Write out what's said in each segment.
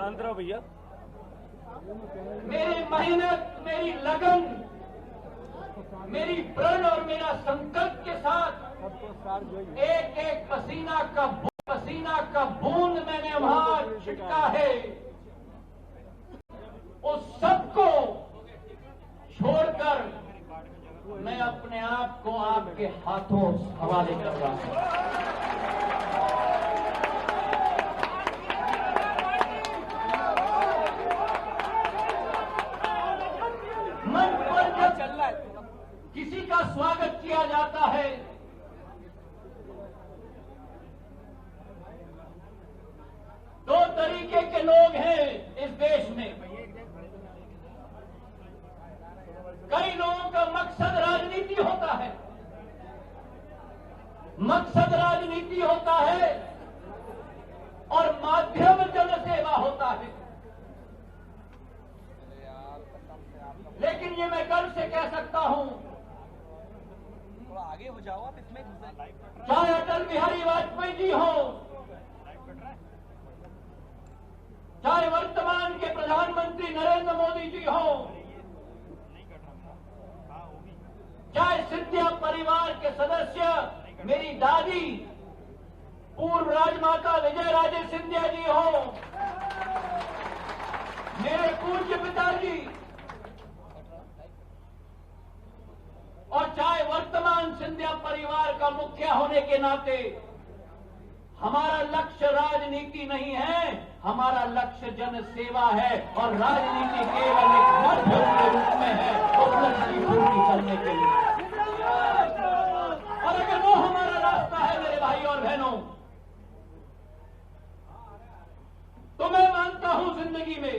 शांत रहो भैया। मेरी मेहनत, मेरी लगन, मेरी प्रण और मेरा संकल्प के साथ एक एक पसीना का बूंद मैंने वहां छिटका है। उस सबको छोड़कर मैं अपने आप को आपके हाथों हवाले कर रहा हूं। मंच पर जब किसी का स्वागत किया जाता है दो तरीके के लोग हैं इस देश में। कई लोगों का मकसद राजनीति होता है, और माध्यम जनसेवा होता है। लेकिन ये मैं गर्व से कह सकता हूं, थोड़ा आगे हो जाओ आप, इसमें चाहे अटल बिहारी वाजपेयी जी हो, चाहे वर्तमान के प्रधानमंत्री नरेंद्र मोदी जी हो, चाहे सिंधिया परिवार के सदस्य मेरी दादी पूर्व राजमाता विजय राजे सिंधिया जी हो, मेरे पूज्य पिताजी, और चाहे वर्तमान सिंधिया परिवार का मुखिया होने के नाते हमारा लक्ष्य राजनीति नहीं है, हमारा लक्ष्य जन सेवा है। और राजनीति केवल एक माध्यम के रूप में है उस लक्ष्य की पूर्ति करने के लिए। और अगर वो हमारा रास्ता है मेरे भाई और बहनों, तो मैं मानता हूं जिंदगी में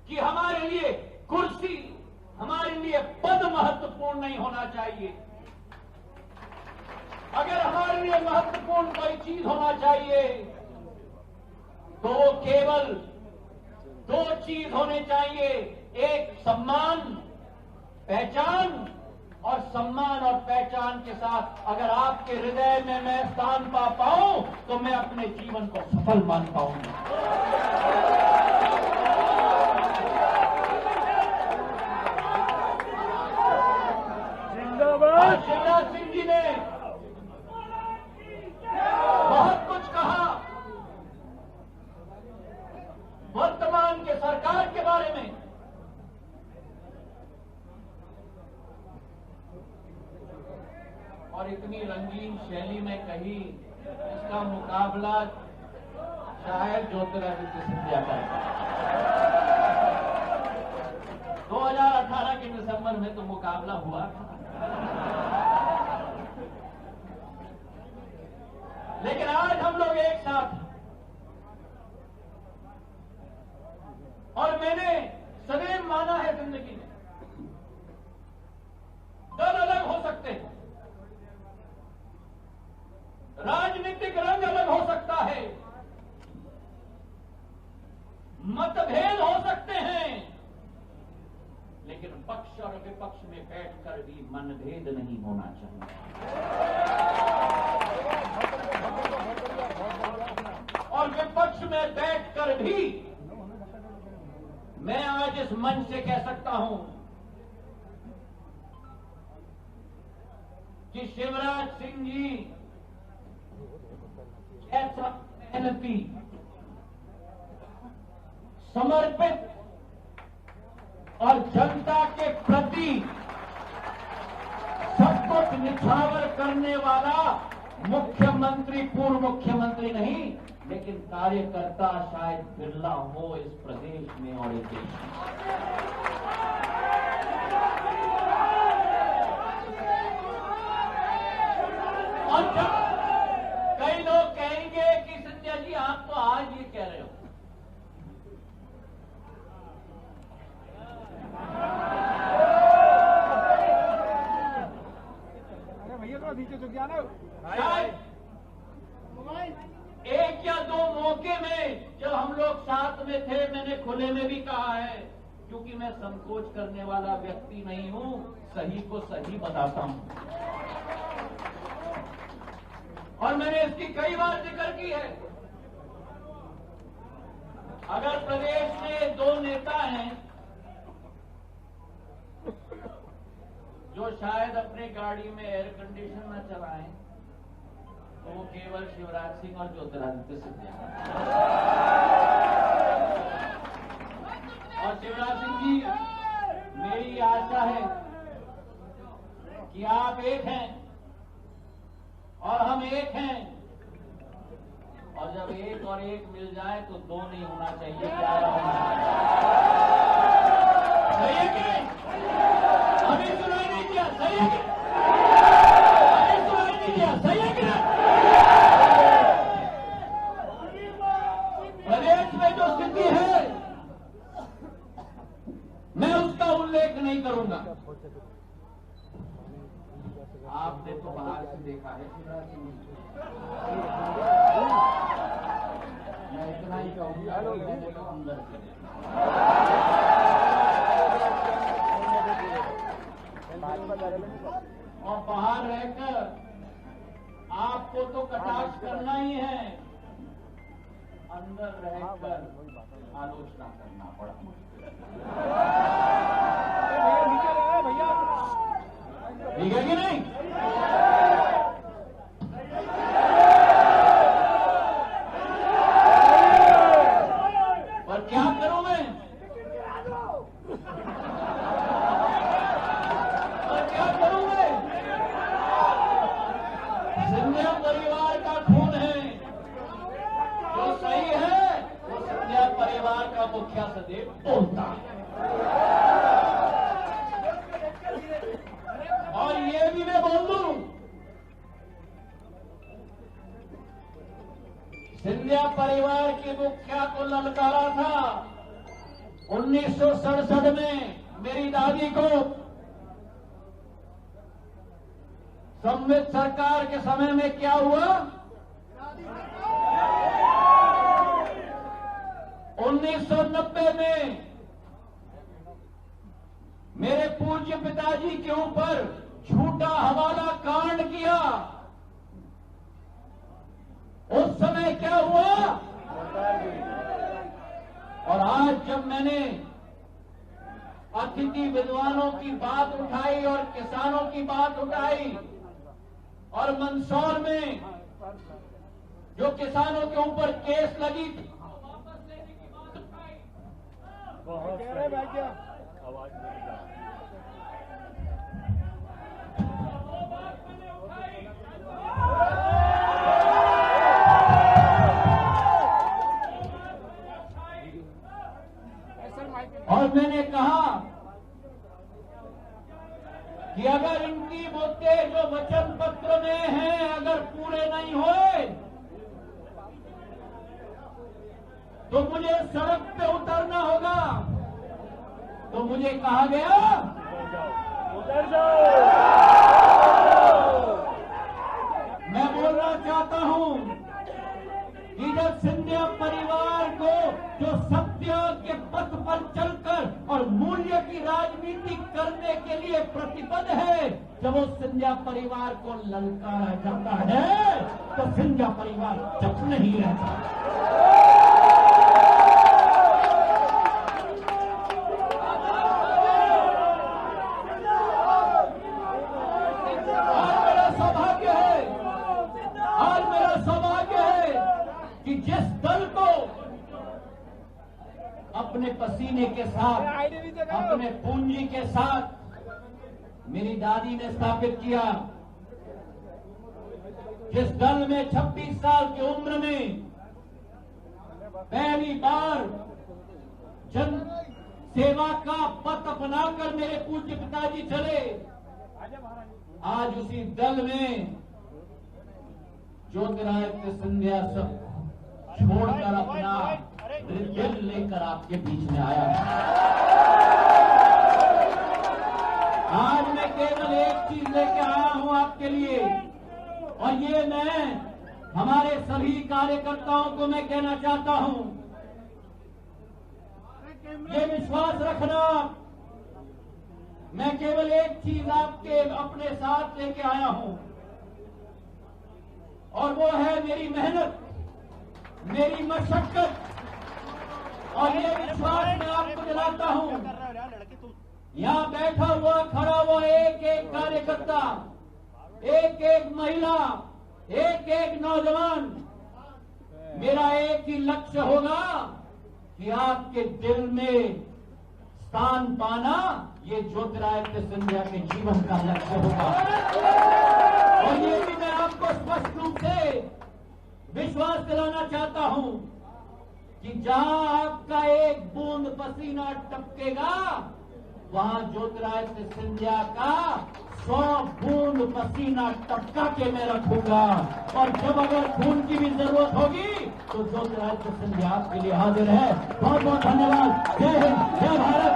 कि हमारे लिए कुर्सी, हमारे लिए पद महत्वपूर्ण नहीं होना चाहिए। अगर हमारे लिए महत्वपूर्ण कोई चीज होना चाहिए तो वो केवल दो चीज होने चाहिए, एक सम्मान, पहचान, और सम्मान और पहचान के साथ अगर आपके हृदय में मैं स्थान पा पाऊं तो मैं अपने जीवन को सफल मान पाऊंगा। जिंदाबाद। शिवराज सिंह जी ने बहुत कुछ कहा वर्तमान के सरकार के बारे में। और इतनी रंगीन शैली में कही, इसका मुकाबला शायद ज्योतिरादित्य सिंधिया का है। 2018 के दिसंबर में तो मुकाबला हुआ था, लेकिन आज हम लोग एक साथ, और मैंने सदैव माना है जिंदगी में दल अलग हो सकते हैं, राजनीतिक रंग अलग हो सकता है, मतभेद हो सकते हैं, लेकिन पक्ष और विपक्ष में बैठकर भी मनभेद नहीं होना चाहिए। और विपक्ष में बैठकर भी मैं आज इस मंच से कह सकता हूं कि शिवराज सिंह जी ऐसा मेहनती, समर्पित और जनता के प्रति सब कुछ निछावर करने वाला मुख्यमंत्री, पूर्व मुख्यमंत्री नहीं, लेकिन कार्यकर्ता शायद बिरला हो इस प्रदेश में और इस देश में। और जब कई लोग कहेंगे कि सिंधिया जी आप तो आज ये कह रहे हो, शायद एक या दो मौके में जब हम लोग साथ में थे, मैंने खुले में भी कहा है, क्योंकि मैं संकोच करने वाला व्यक्ति नहीं हूं, सही को सही बताता हूं। और मैंने इसकी कई बार जिक्र की है अगर प्रदेश में दो नेता हैं जो शायद अपने गाड़ी में एयर कंडीशन न चलाएं, तो वो केवल शिवराज सिंह और ज्योतिरादित्य सिंधिया। और शिवराज सिंह जी, मेरी आशा है कि आप एक हैं और हम एक हैं, और जब एक और एक मिल जाए तो दो नहीं होना चाहिए, 11 होना चाहिए। सही है कि नहीं? अभी सुनाई नहीं किया? सही है कि अभी सुनाई नहीं किया? सही है कि नहीं? प्रदेश में जो स्थिति है मैं उसका उल्लेख नहीं करूंगा। आपने तो बाहर से देखा है, मैं इतना ही कहूंगा, मैंने तो अंदर से और बाहर रहकर आपको तो कटाक्ष करना ही है, अंदर रहकर आलोचना करना पड़ा मुश्किल। ठीक है कि नहीं? पर क्या करूं मैं? पर क्या करूं मैं? सिंधिया परिवार का खून है, जो सही है वो सिंधिया परिवार का मुखिया सदैव बोलता है। और ये भी मैं बोल दूं, सिंधिया परिवार की मुखिया को ललकारा था 1967 में मेरी दादी को। संवित सरकार के समय में क्या हुआ? 1990 में मेरे पूज्य पिताजी के ऊपर झूठा हवाला कांड किया। उस समय क्या हुआ? और आज जब मैंने अतिथि विद्वानों की बात उठाई और किसानों की बात उठाई और मंदसौर में जो किसानों के ऊपर केस लगी थी, वापस लेने की बात उठाई, आवाज और मैंने कहा कि अगर इनकी मुद्दे जो वचन पत्र में हैं अगर पूरे नहीं हुए तो मुझे सड़क पे उतरना होगा। तो मुझे कहा गया उतर जाओ। मैं बोलना चाहता हूं कि जब सिंधिया परिवार को जो सत्य के पथ पर चलकर और मूल्य की राजनीति करने के लिए प्रतिबद्ध है, जब उस सिंधिया परिवार को ललकारा जाता है तो सिंधिया परिवार चुप नहीं रहता। जिस दल को अपने पसीने के साथ, अपने पूंजी के साथ मेरी दादी ने स्थापित किया, जिस दल में 26 साल की उम्र में पहली बार जन सेवा का पथ अपनाकर मेरे पूज्य पिताजी चले, आज उसी दल में ज्योतिरादित्य सिंधिया सब छोड़कर अपना दिल लेकर आपके बीच में आया। आज मैं केवल एक चीज लेकर आया हूं आपके लिए, और ये मैं हमारे सभी कार्यकर्ताओं को मैं कहना चाहता हूं, ये विश्वास रखना, मैं केवल एक चीज आपके अपने साथ लेके आया हूं, और वो है मेरी मेहनत, मेरी मशक्कत, और ये विश्वास मैं आपको दिलाता हूं, यहां बैठा हुआ खड़ा हुआ एक एक कार्यकर्ता, एक एक महिला, एक एक नौजवान, मेरा एक ही लक्ष्य होगा कि आपके दिल में स्थान पाना, ये ज्योतिरादित्य सिंधिया के जीवन का लक्ष्य होगा। और ये भी मैं आपको स्पष्ट रूप से विश्वास दिलाना चाहता हूं कि जहां आपका एक बूंद पसीना टपकेगा, वहां ज्योतिरादित्य सिंधिया का 100 बूंद पसीना टपका के मैं रखूंगा। और जब अगर खून की भी जरूरत होगी तो ज्योतिरादित्य सिंधिया आपके लिए हाजिर है। बहुत बहुत धन्यवाद। जय हिंद, जय भारत,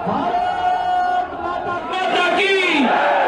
भारत माता की।